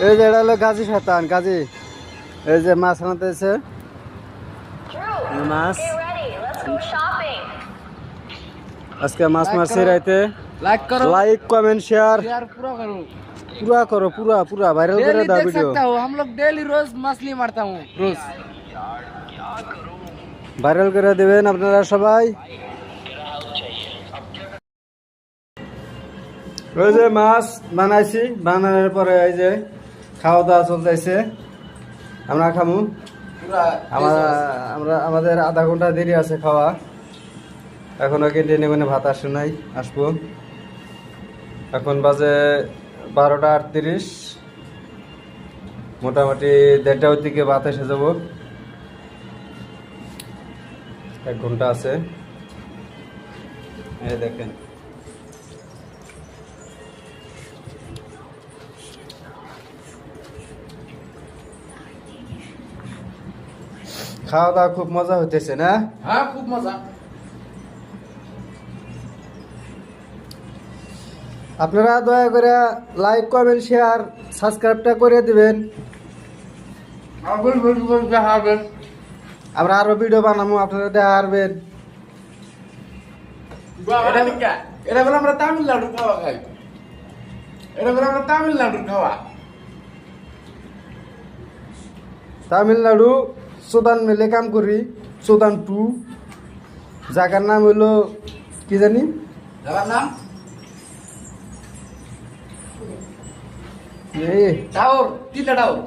এই যে এটা হলো গাজী শয়তান গাজী। এই যে মাছ আনতেছে মাছ। আজকে মাছ মারছি রাইতে। लाइक करो, লাইক কমেন্ট শেয়ার यार पूरा करो। পুরা করো, পুরা পুরা ভাইরাল করে डेली দাও देख ভিডিও। सकता हूँ, हम लोग डेली रोज मछली मारता हूँ रोज। ভাইরাল করে দেবেন আপনারা সবাই। ওই যে মাছ বানাইছি, বানানোর পরে এই যে খাওয়া দাওয়া চলতেছে। আমরা খামু। पूरा আমাদের আধা ঘন্টা দেরি আছে খাওয়া। এখনো ক্যান্টিনে মানে ভাত আসে নাই, আসবো। এখন বাজে 12টা 38। মোটামুটি 1:30টার দিকে ভাত এসে যাব। 1 ঘন্টা আছে। এই দেখেন খাওয়া দাওয়া খুব মজা হইতেছে না? हाँ खूब मजा। আপনারা দয়া করে লাইক কমেন্ট শেয়ার সাবস্ক্রাইবটা করে দিবেন। बोल बोल बोल हाँ बोल। আমরা আরো ভিডিও বানাবো, আপনারা দেখা পারবেন। এটা লিখা, এটা বলে আমরা তামিলনাড়ু খাওয়া খাই। এটা বলে আমরা তামিলনাড়ু খাওয়া। তামিলনাড়ু সুদান মিলে কাম করি, সুদান 2। জায়গার নাম হইলো কি জানি, যাবার নাম এই টাওর, তিনটা টাওর।